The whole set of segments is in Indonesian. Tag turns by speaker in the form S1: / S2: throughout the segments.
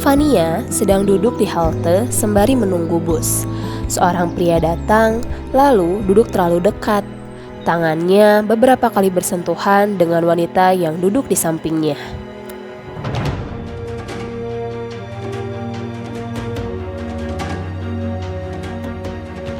S1: Fania sedang duduk di halte sembari menunggu bus. Seorang pria datang, lalu duduk terlalu dekat. Tangannya beberapa kali bersentuhan dengan wanita yang duduk di sampingnya.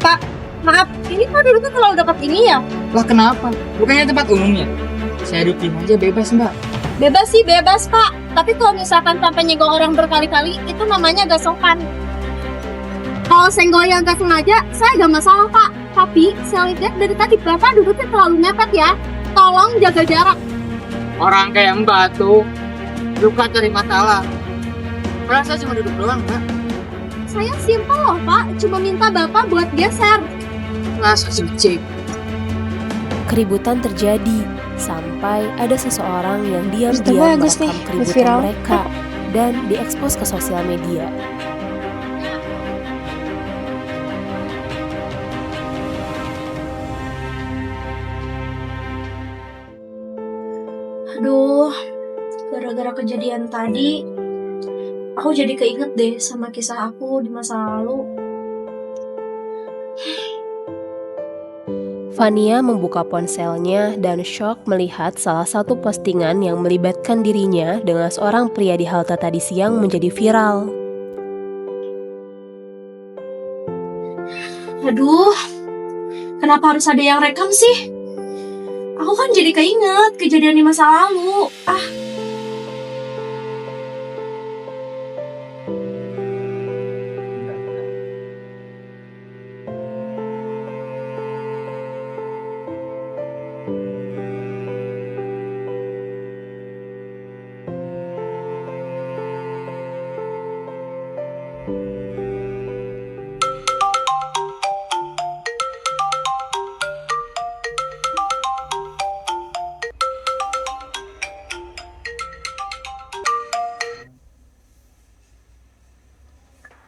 S2: Pak, maaf, ini kok duduknya terlalu dekat ini ya?
S3: Lah kenapa? Bukannya tempat umumnya? Saya duduk aja bebas mbak.
S2: Bebas sih bebas pak, tapi kalau misalkan sampai nyenggol orang berkali-kali, itu namanya gak sopan. Kalau senggol yang gak sengaja, saya gak masalah pak. Tapi saya lihat dari tadi bapak duduknya terlalu mepet ya. Tolong jaga jarak.
S3: Orang kayak mbak tuh suka cari masalah. Padahal saya cuma duduk doang mbak.
S2: Saya simpel loh pak, cuma minta bapak buat geser.
S3: Nggak cek.
S1: Keributan terjadi sampai ada seseorang yang diam-diam
S4: bagus
S1: merekam
S4: nih, buat
S1: keributan
S4: viral.
S1: mereka dan diekspos ke sosial media.
S4: Aduh, gara-gara kejadian tadi, aku jadi keinget deh sama kisah aku di masa lalu.
S1: Fania membuka ponselnya dan syok melihat salah satu postingan yang melibatkan dirinya dengan seorang pria di halte tadi siang menjadi viral.
S4: Aduh, kenapa harus ada yang rekam sih? Aku kan jadi keinget kejadian di masa lalu.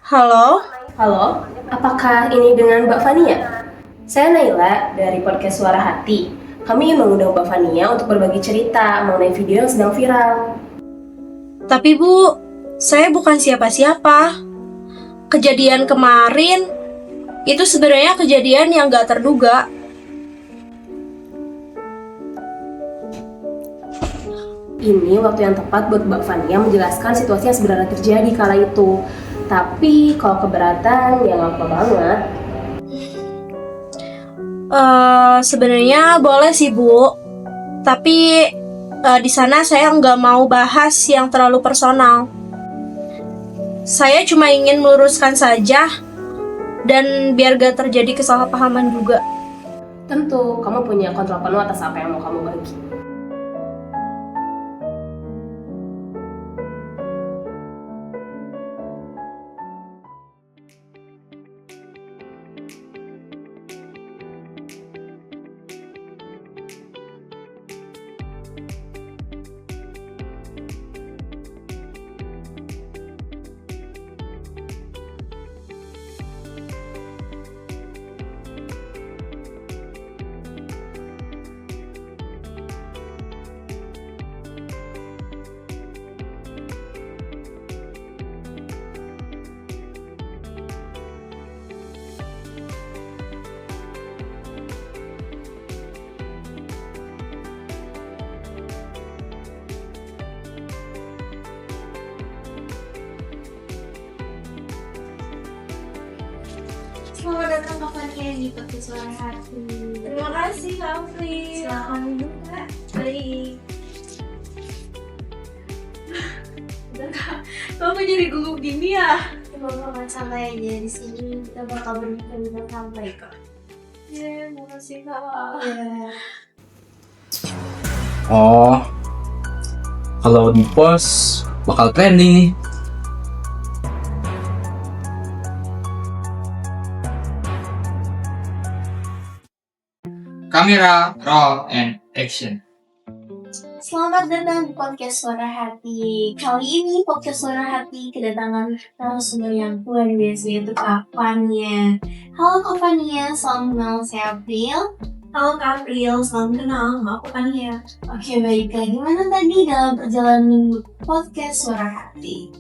S4: Halo?
S1: Halo, apakah ini dengan Mbak Fania? Saya Naila dari podcast Suara Hati. Kami mengundang Mbak Fania untuk berbagi cerita mengenai video yang sedang viral.
S4: Tapi Bu, saya bukan siapa-siapa. Kejadian kemarin itu sebenarnya kejadian yang gak terduga.
S1: Ini waktu yang tepat buat Mbak Fania menjelaskan situasi yang sebenarnya terjadi kala itu. Tapi kalau keberatan ya nggak apa banget.
S4: Sebenarnya boleh sih Bu. Tapi di sana saya nggak mau bahas yang terlalu personal. Saya cuma ingin meluruskan saja dan biar gak terjadi kesalahpahaman juga.
S1: Tentu, kamu punya kontrol penuh atas apa yang mau kamu bagi.
S4: Selamat datang Kak Fania di podcast Suara Hati. Terima kasih Kak Afri. Silakan duduk Kak. Baik. Udah Kak, kamu jadi gugup gini ya? Teman-teman santai aja di sini, kita bakal berbincang santai kok. Ya, makasih kak.
S5: Oh, kalau di post bakal trending nih.
S3: Kamera, roll, and action.
S2: Selamat datang di podcast Suara Hati. Kali ini podcast Suara Hati kedatangan narasumber yang luar biasa, yaitu Kak Fania. Halo Kak Fania, salam kenal, saya April.
S4: Halo Kak April, salam kenal, aku Fania.
S2: Oke, baiklah. Gimana tadi dalam perjalanan podcast Suara Hati?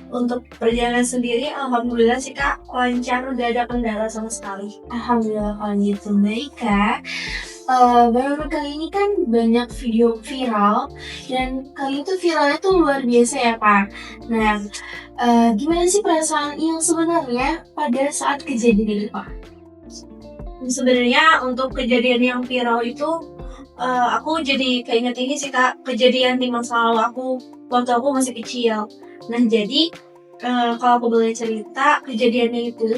S4: Untuk perjalanan sendiri, alhamdulillah sih Kak, lancar, udah ada kendala sama sekali.
S2: Alhamdulillah kalau gitu. Baik Kak. Baru kali ini kan banyak video viral, dan kali itu viralnya tuh luar biasa ya Pak. Nah, gimana sih perasaan yang sebenarnya pada saat kejadian itu Pak?
S4: Sebenarnya untuk kejadian yang viral itu, aku jadi keinget ini sih Kak, kejadian di masa lalu aku waktu aku masih kecil. Nah jadi kalau aku boleh cerita kejadiannya itu,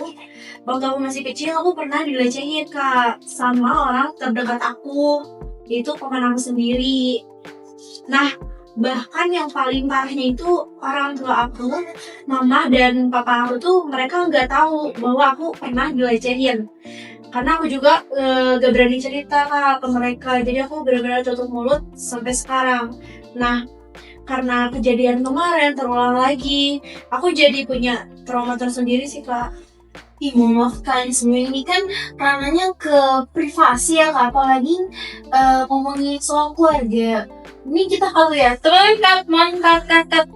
S4: waktu aku masih kecil aku pernah dilecehin Kak sama orang terdekat aku, yaitu paman aku sendiri. Nah bahkan yang paling parahnya itu orang tua aku, mama dan papa aku tuh mereka nggak tahu bahwa aku pernah dilecehin. Karena aku juga gak berani cerita Kak ke mereka, jadi aku benar-benar tutup mulut sampai sekarang. Nah karena kejadian kemarin terulang lagi, aku jadi punya trauma tersendiri sih Kak.
S2: Ih, maaf Kak, sebenarnya ini kan ranahnya ke privasi ya Kak, apalagi ngomongin soal keluarga. Ini kita kalau ya, cut.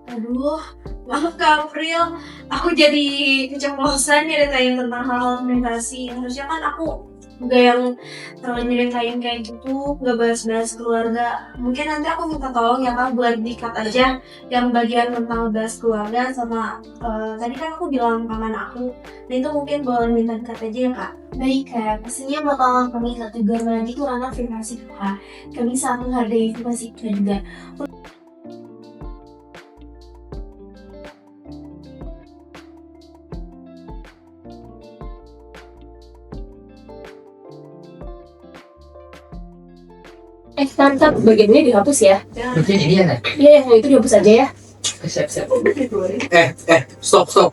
S4: Aduh, maaf Kak April, aku jadi keceplosan nyeritain tentang hal-hal privasi. Harusnya kan aku nggak yang terlalu nyeritain kayak gitu, nggak bahas-bahas keluarga. Mungkin nanti aku minta tolong ya Kak buat di-cut aja yang bagian tentang bahas keluarga sama tadi kan aku bilang paman aku. Nah itu mungkin boleh minta di-cut aja ya Kak.
S2: Baik Kak, pastinya bakal kami cut juga, karena itu ranah privasi Kak. Kami sangat menghargai privasi kita juga. Mantap, bagian ini dihapus ya.
S3: Oke, ini ya.
S2: Iya, yang itu dihapus aja ya.
S3: Siap.
S5: Stop.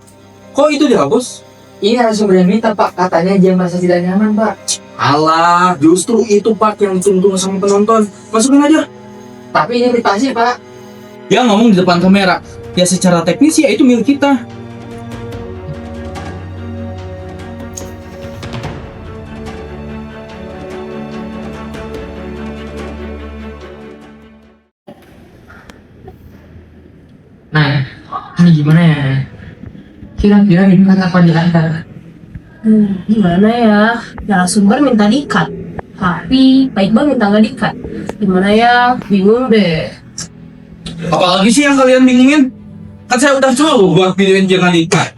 S5: Kok itu dihapus?
S3: Ini narasumber yang minta Pak, katanya dia merasa tidak nyaman Pak.
S5: Alah, justru itu Pak yang ditunggu sama penonton. Masukin aja.
S3: Tapi ini privasi Pak.
S5: Ya ngomong di depan kamera. Ya secara teknis ya itu milik kita.
S3: Nah, ini gimana ya? Kira-kira ini apa diantar?
S1: Gimana ya? Narasumber minta di-cut, tapi Pak Iqbal minta nggak di-cut. Gimana ya? Bingung deh.
S5: Apalagi sih yang kalian bingungin? Kan saya udah coba buat videoin jangan di-cut.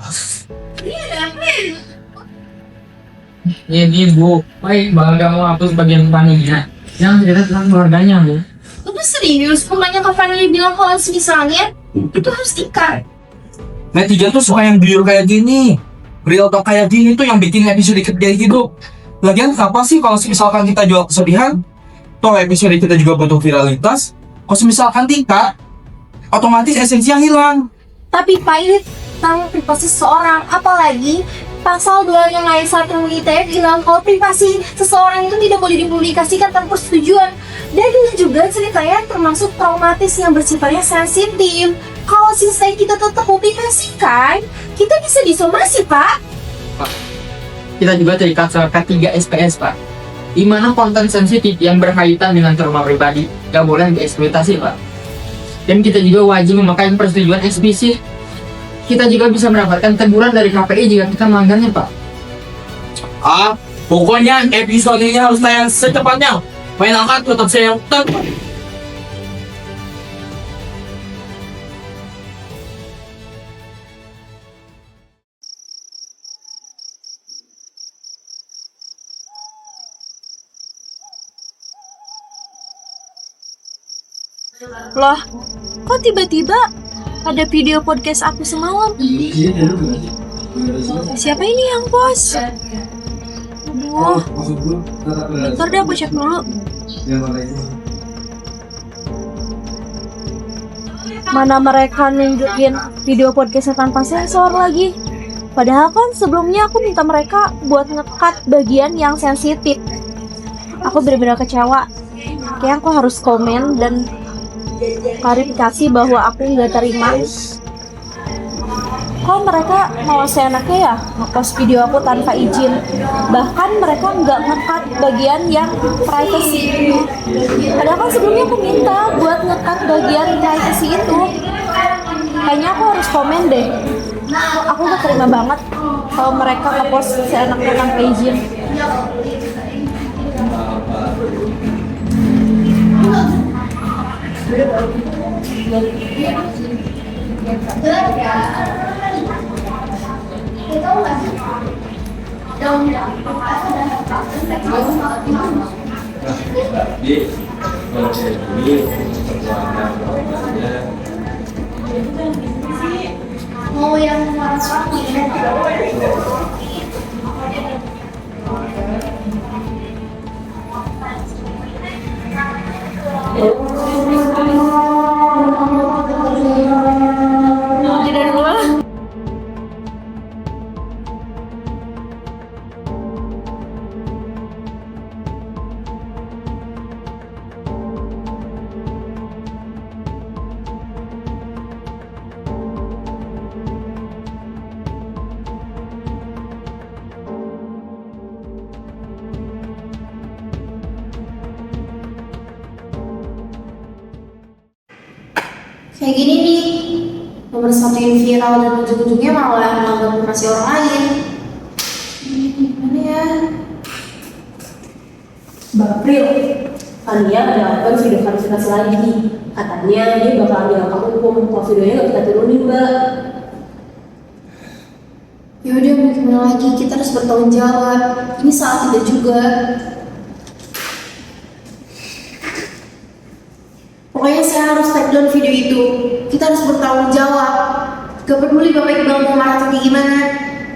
S3: Ini Bu, baik Bang gak mau hapus bagian paninya. Yang cerita tentang keluarganya Bu.
S2: Lu serius? Pokoknya Kak Fania bilang kalau misalnya itu harus di-cut.
S5: Netizen tuh suka yang jujur kayak gini. Real talk kayak gini tuh yang bikin episode kayak gitu. Lagian apa sih kalau misalkan kita jual kesedihan? Toh episode kita juga butuh viralitas. Kalau misalkan tingkat, otomatis esensi yang hilang.
S2: Tapi Pak, ini tentang privasi seseorang, apalagi pasal 2 yang ayat 1 ITE bilang kalau privasi seseorang itu tidak boleh dipublikasikan tanpa persetujuan. Dan ini juga ceritanya termasuk traumatis yang bersifatnya sensitif. Kalau sisanya kita tetap publikasikan, kita bisa disomasi Pak.
S3: Kita juga terikat soal K3 SPS Pak, di mana konten sensitif yang berkaitan dengan trauma pribadi gak boleh dieksploitasi Pak. Dan kita juga wajib memakai persetujuan eksplisit. Kita juga bisa mendapatkan teguran dari KPI jika kita melanggarnya Pak.
S5: Pokoknya episode ini harus tayang secepatnya. Main angkat tetap saya yang
S4: Loh, kok tiba-tiba ada video podcast aku semalam. Siapa ini yang post? Aduh, bentar deh aku cek dulu. Mana mereka nunjukin video podcastnya tanpa sensor lagi. Padahal kan sebelumnya aku minta mereka buat nge-cut bagian yang sensitif. Aku benar-benar kecewa. Kayak aku harus komen dan klarifikasi bahwa aku nggak terima. Kok mereka mau seenaknya ya nge-post video aku tanpa izin. Bahkan mereka nggak nge-cut bagian yang privacy. Padahal kan sebelumnya aku minta buat nge-cut bagian privacy itu. Kayaknya aku harus komen deh. Aku gak terima banget kalau mereka nge-post seenaknya tanpa izin.
S2: Mau yang
S6: Kayak gini nih, nomor satuin viral dan ujung-ujungnya malah melanggar privasi orang lain. Gimana ya?
S1: Mbak April, Fania melakukan video klarifikasi lagi. Katanya dia bakal dilangkap hukum kalau videonya nggak kita turunin, Mbak.
S6: Ya udah, mau gimana lagi? Kita harus bertanggung jawab. Ini salah kita juga. Pokoknya saya harus take down video itu. Kita harus bertanggung jawab. Gak peduli Bapak Iqbal mau marah atau kayak gimana.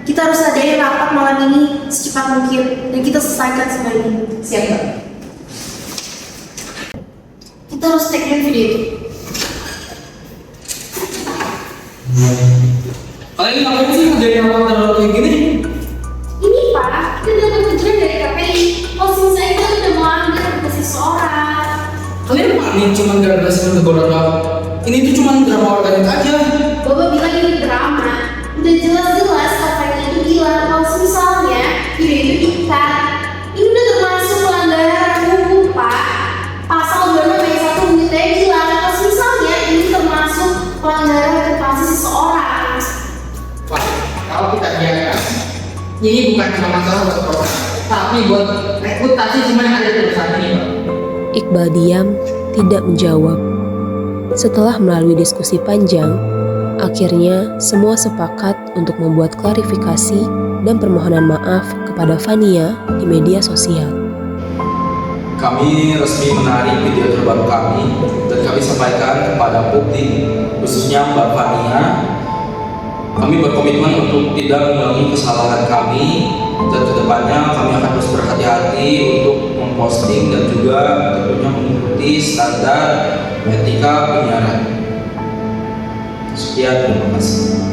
S6: Kita harus adain rapat malam ini secepat mungkin dan kita selesaikan semua ini.
S1: Siap, Mbak.
S6: Kita harus take down video itu.
S5: Kalian ngapain sih ngerjain hal terlalu kayak gini?
S6: Ini Pak, kita dapat tujuan dari KPI. Posisi saya itu udah melanggar privasi seseorang.
S5: Kalian panik cuma gara-gara saya tegur atau ini tuh cuma drama organik aja.
S6: Bapak bilang ini drama. Udah jelas-jelas katanya itu gila. Kalau misalnya video itu diikat, ini udah termasuk pelanggaran hukum Pak. Pasal 26 ayat 1 bunyinya gila. Kalau misalnya ini termasuk pelanggaran privasi seseorang.
S3: Wah, kalau kita biarkan, ini bukan cuma masalah buat program, tapi buat reputasi cuma yang ada di perusahaan ini, Pak.
S1: Iqbal diam, tidak menjawab. Setelah melalui diskusi panjang, akhirnya semua sepakat untuk membuat klarifikasi dan permohonan maaf kepada Fania di media sosial.
S5: Kami resmi menarik video terbaru kami dan kami sampaikan kepada publik, khususnya Mbak Fania. Kami berkomitmen untuk tidak mengulangi kesalahan kami dan kedepannya kami akan terus berhati-hati untuk memposting dan juga tentunya mengikuti standar etika penyiaran. Sekian, terima kasih.